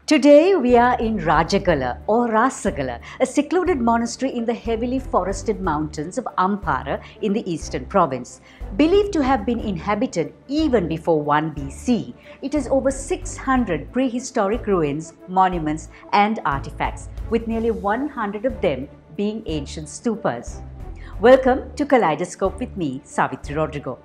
Today we are in Rajagala or Rasagala, a secluded monastery in the heavily forested mountains of Ampara in the eastern province. Believed to have been inhabited even before 1 BC, it has over 600 prehistoric ruins, monuments and artifacts, with nearly 100 of them being ancient stupas. Welcome to Kaleidoscope with me, Savitri Rodrigo.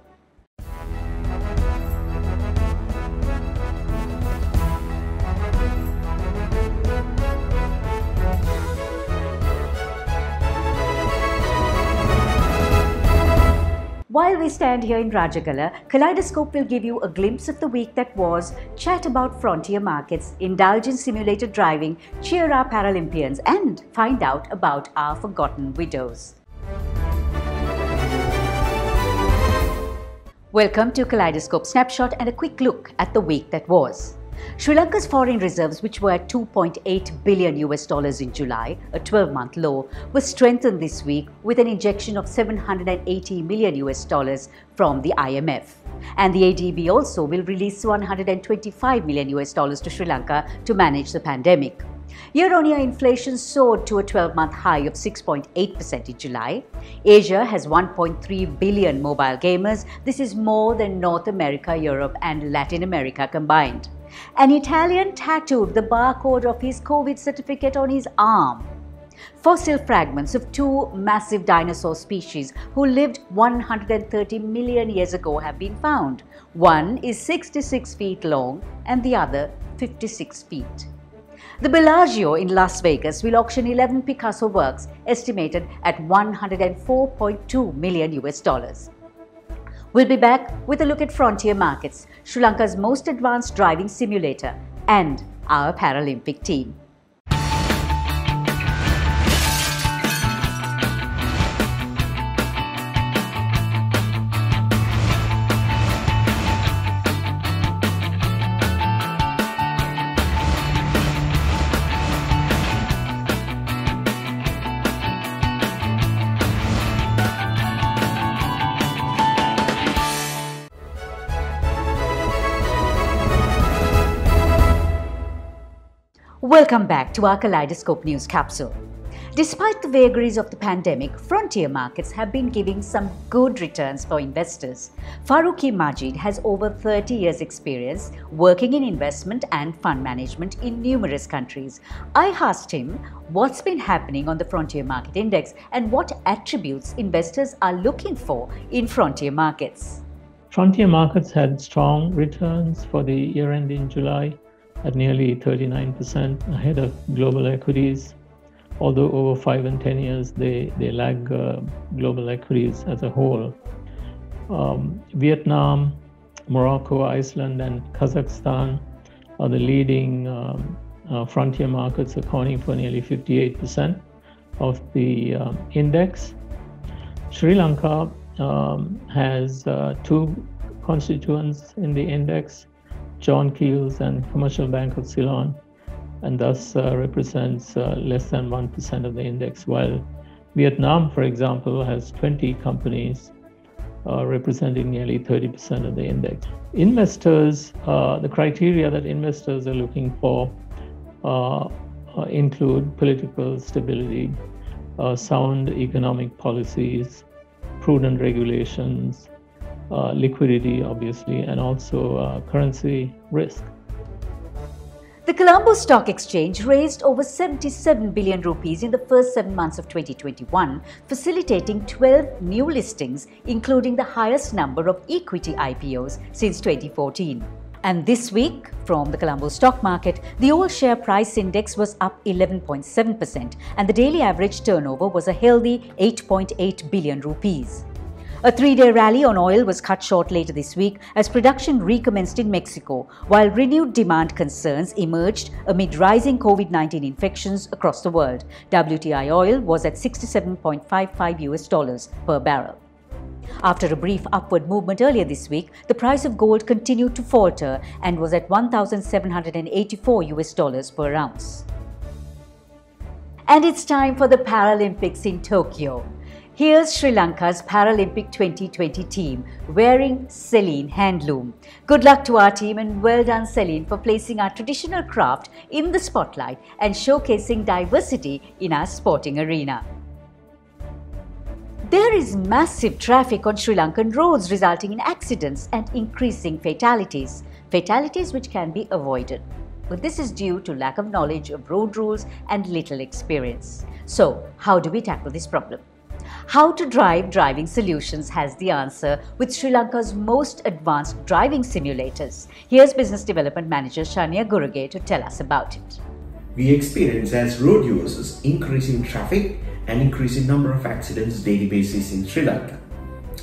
While we stand here in Rajagala, Kaleidoscope will give you a glimpse of the week that was, chat about frontier markets, indulge in simulated driving, cheer our Paralympians and find out about our forgotten widows. Welcome to Kaleidoscope Snapshot and a quick look at the week that was. Sri Lanka's foreign reserves, which were at $2.8 billion in July, a 12-month low, were strengthened this week with an injection of $780 million from the IMF. And the ADB also will release $125 million to Sri Lanka to manage the pandemic. Year-on-year inflation soared to a 12-month high of 6.8% in July. Asia has 1.3 billion mobile gamers. This is more than North America, Europe and Latin America combined. An Italian tattooed the barcode of his COVID certificate on his arm. Fossil fragments of two massive dinosaur species who lived 130 million years ago have been found. One is 66 feet long and the other 56 feet. The Bellagio in Las Vegas will auction 11 Picasso works estimated at $104.2 million. We'll be back with a look at frontier markets, Sri Lanka's most advanced driving simulator, and our Paralympic team. Welcome back to our Kaleidoscope News Capsule. Despite the vagaries of the pandemic, frontier markets have been giving some good returns for investors. Farooqi Majid has over 30 years' experience working in investment and fund management in numerous countries. I asked him what's been happening on the Frontier Market Index and what attributes investors are looking for in frontier markets. Frontier markets had strong returns for the year-end in July, at nearly 39% ahead of global equities, although over 5 and 10 years they lag global equities as a whole. Vietnam, Morocco, Iceland and Kazakhstan are the leading frontier markets, accounting for nearly 58% of the index. Sri Lanka has two constituents in the index, John Keells and Commercial Bank of Ceylon, and thus represents less than 1% of the index, while Vietnam, for example, has 20 companies representing nearly 30% of the index. Investors, the criteria that investors are looking for include political stability, sound economic policies, prudent regulations, liquidity, obviously, and also currency risk. The Colombo Stock Exchange raised over 77 billion rupees in the first 7 months of 2021, facilitating 12 new listings, including the highest number of equity IPOs since 2014. And this week, from the Colombo stock market, the all-share price index was up 11.7% and the daily average turnover was a healthy 8.8 billion rupees. A 3-day rally on oil was cut short later this week as production recommenced in Mexico, while renewed demand concerns emerged amid rising COVID-19 infections across the world. WTI oil was at $67.55 per barrel. After a brief upward movement earlier this week, the price of gold continued to falter and was at $1,784 per ounce. And it's time for the Paralympics in Tokyo. Here's Sri Lanka's Paralympic 2020 team wearing Celine handloom. Good luck to our team and well done, Celine, for placing our traditional craft in the spotlight and showcasing diversity in our sporting arena. There is massive traffic on Sri Lankan roads, resulting in accidents and increasing fatalities. Fatalities which can be avoided. But this is due to lack of knowledge of road rules and little experience. So, how do we tackle this problem? How to Drive Driving Solutions has the answer with Sri Lanka's most advanced driving simulators. Here's Business Development Manager Shania Gurage to tell us about it. We experience as road users increasing traffic and increasing number of accidents daily basis in Sri Lanka.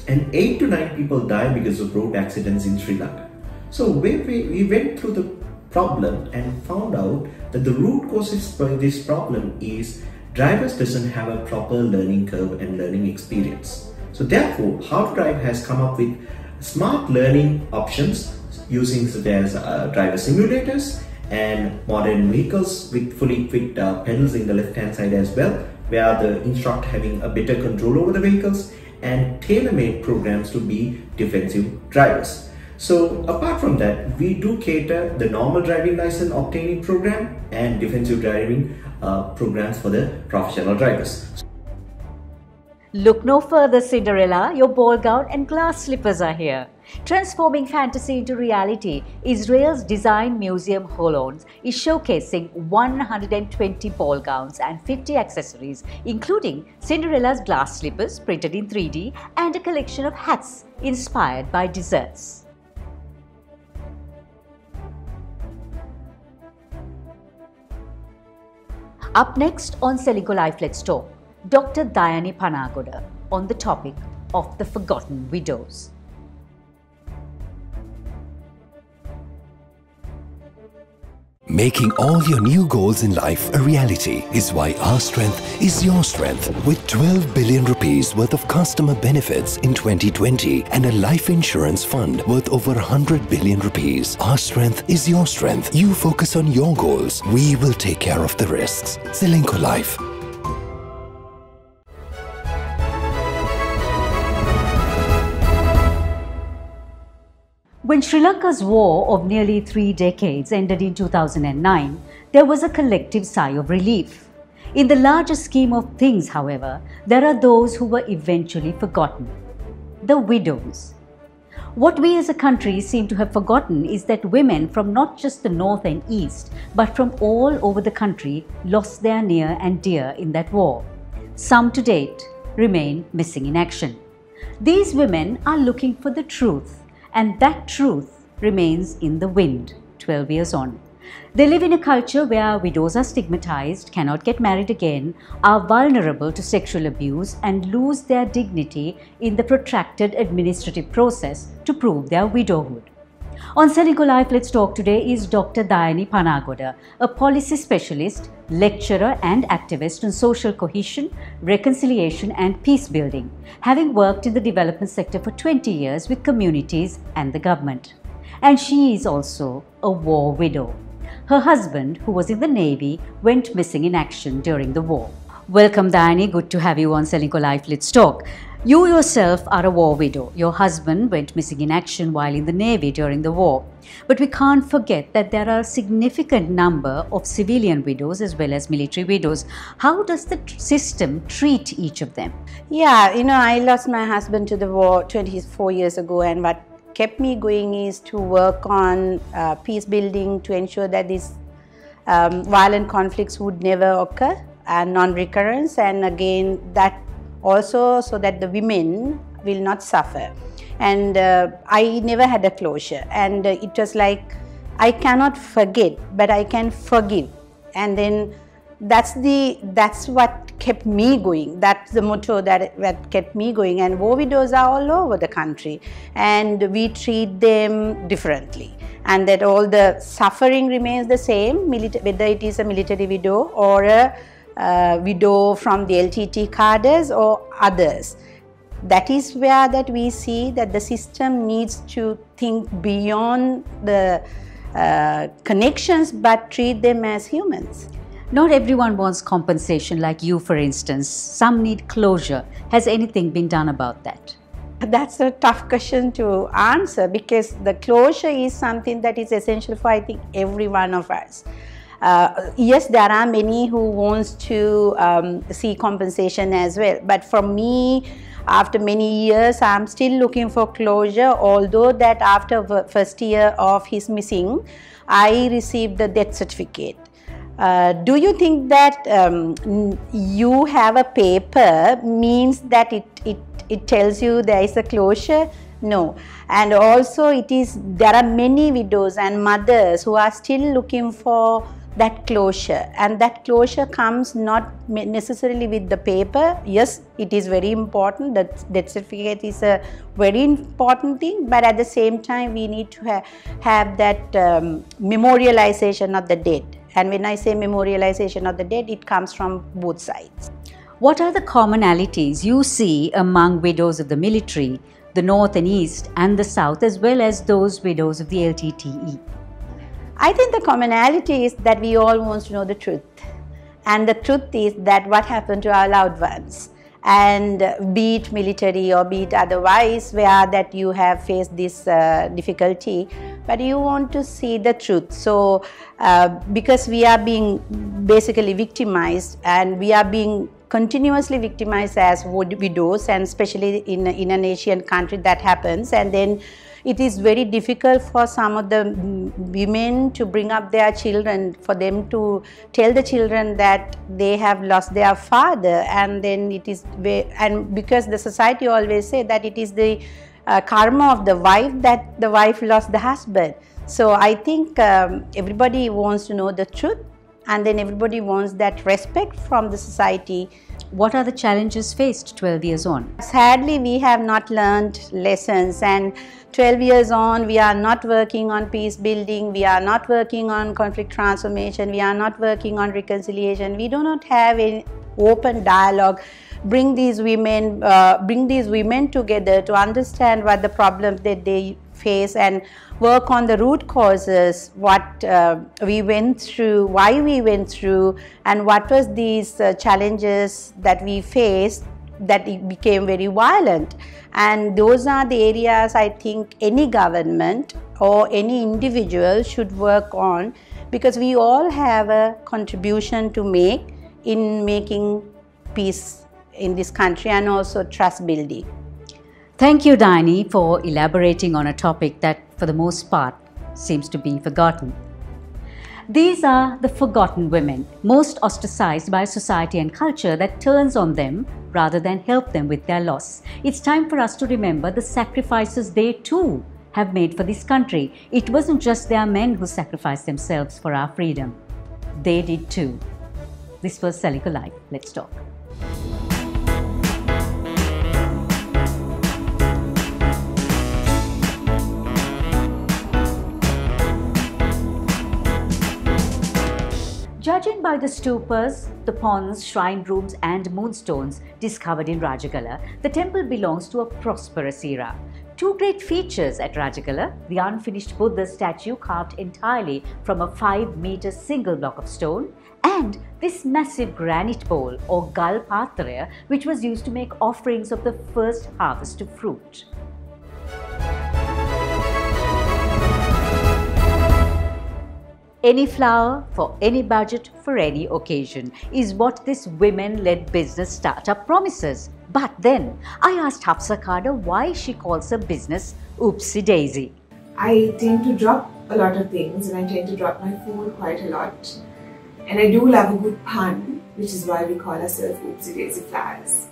And 8 to 9 people die because of road accidents in Sri Lanka. So we went through the problem and found out that the root causes for this problem is drivers doesn't have a proper learning curve and learning experience. So therefore, How to Drive has come up with smart learning options using such as driver simulators and modern vehicles with fully equipped pedals in the left hand side as well, where the instructor having a better control over the vehicles, and tailor-made programs to be defensive drivers. So apart from that, we do cater the normal driving license obtaining program and defensive driving programs for the professional drivers. Look no further, Cinderella. Your ball gown and glass slippers are here. Transforming fantasy into reality, Israel's Design Museum Holons is showcasing 120 ball gowns and 50 accessories, including Cinderella's glass slippers printed in 3D and a collection of hats inspired by desserts. Up next on Selingkuh Life Let's Talk, Dr. Dayani Panagoda on the topic of the forgotten widows. Making all your new goals in life a reality is why our strength is your strength. With 12 billion rupees worth of customer benefits in 2020 and a life insurance fund worth over 100 billion rupees, our strength is your strength. You focus on your goals. We will take care of the risks. Selingkuh Life. When Sri Lanka's war of nearly 3 decades ended in 2009, there was a collective sigh of relief. In the larger scheme of things, however, there are those who were eventually forgotten. The widows. What we as a country seem to have forgotten is that women from not just the north and east, but from all over the country lost their near and dear in that war. Some to date remain missing in action. These women are looking for the truth. And that truth remains in the wind 12 years on. They live in a culture where widows are stigmatized, cannot get married again, are vulnerable to sexual abuse and lose their dignity in the protracted administrative process to prove their widowhood. On Selingkuh Life Let's Talk today is Dr. Dayani Panagoda, a policy specialist, lecturer and activist on social cohesion, reconciliation and peace building, having worked in the development sector for 20 years with communities and the government. And she is also a war widow. Her husband, who was in the Navy, went missing in action during the war. Welcome, Dayani. Good to have you on Selingkuh Life Let's Talk. You yourself are a war widow. Your husband went missing in action while in the Navy during the war. But we can't forget that there are a significant number of civilian widows as well as military widows. How does the system treat each of them? Yeah, I lost my husband to the war 24 years ago, and what kept me going is to work on peace building to ensure that these violent conflicts would never occur and non-recurrence, and again that also so that the women will not suffer. And I never had a closure, and it was like I cannot forget but I can forgive, and then that's what kept me going. That's the motto that kept me going. And war widows are all over the country, and we treat them differently, and that all the suffering remains the same, whether it is a military widow or a widow from the LTT cadres or others. That is where that we see that the system needs to think beyond the connections but treat them as humans. Not everyone wants compensation like you, for instance. Some need closure. Has anything been done about that? That's a tough question to answer, because the closure is something that is essential for, I think, every one of us. Yes, there are many who wants to see compensation as well. But for me, after many years, I'm still looking for closure, although that after the first year of his missing, I received the death certificate. Do you think that you have a paper means that it tells you there is a closure? No. And also there are many widows and mothers who are still looking for that closure, and that closure comes not necessarily with the paper. Yes, it is very important. That certificate is a very important thing, but at the same time we need to have that memorialization of the dead. And when I say memorialization of the dead, it comes from both sides. What are the commonalities you see among widows of the military, the North and East, and the South, as well as those widows of the LTTE? I think the commonality is that we all want to know the truth. And the truth is that what happened to our loved ones. And be it military or be it otherwise, where that you have faced this difficulty, but you want to see the truth. So because we are being basically victimized, and we are being continuously victimized as widows, and especially in an Asian country that happens, and then it is very difficult for some of the women to bring up their children, for them to tell the children that they have lost their father, and then it is, and because the society always say that it is the karma of the wife that the wife lost the husband. So I think everybody wants to know the truth, and then everybody wants that respect from the society. What are the challenges faced 12 years on? Sadly, we have not learned lessons, and 12 years on, we are not working on peace building, we are not working on conflict transformation, we are not working on reconciliation, we do not have an open dialogue. Bring these women together to understand what the problems that they face, and work on the root causes, what we went through, why we went through, and what was these challenges that we faced that it became very violent. And those are the areas I think any government or any individual should work on, because we all have a contribution to make in making peace in this country, and also trust building. Thank you, Daini, for elaborating on a topic that, for the most part, seems to be forgotten. These are the forgotten women, most ostracized by society and culture that turns on them rather than help them with their loss. It's time for us to remember the sacrifices they too have made for this country. It wasn't just their men who sacrificed themselves for our freedom. They did too. This was Salika Live. Let's talk. Judging by the stupas, the ponds, shrine rooms and moonstones discovered in Rajagala, the temple belongs to a prosperous era. Two great features at Rajagala: the unfinished Buddha statue carved entirely from a 5-meter single block of stone, and this massive granite bowl or gal patra, which was used to make offerings of the first harvest of fruit. Any flower for any budget for any occasion is what this women-led business startup promises. But then I asked Hafsa Khada why she calls her business Oopsie Daisy. I tend to drop a lot of things, and I tend to drop my food quite a lot. And I do love a good pun, which is why we call ourselves Oopsie Daisy Flowers.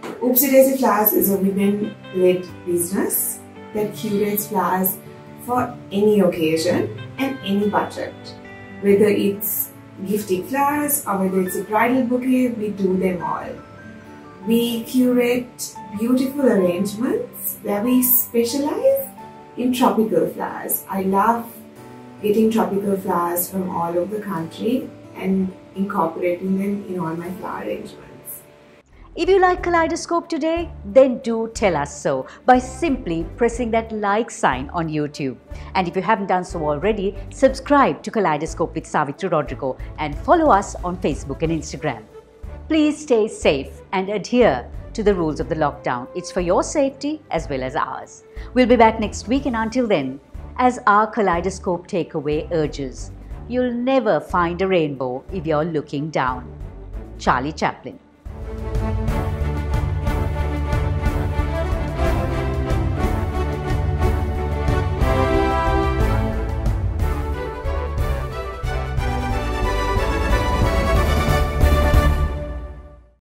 Oopsie Daisy Flowers is a women-led business that curates flowers for any occasion and any budget. Whether it's gifting flowers or whether it's a bridal bouquet, we do them all. We curate beautiful arrangements where we specialize in tropical flowers. I love getting tropical flowers from all over the country and incorporating them in all my flower arrangements. If you like Kaleidoscope today, then do tell us so by simply pressing that like sign on YouTube. And if you haven't done so already, subscribe to Kaleidoscope with Savitri Rodrigo and follow us on Facebook and Instagram. Please stay safe and adhere to the rules of the lockdown. It's for your safety as well as ours. We'll be back next week, and until then, as our Kaleidoscope takeaway urges, you'll never find a rainbow if you're looking down. Charlie Chaplin.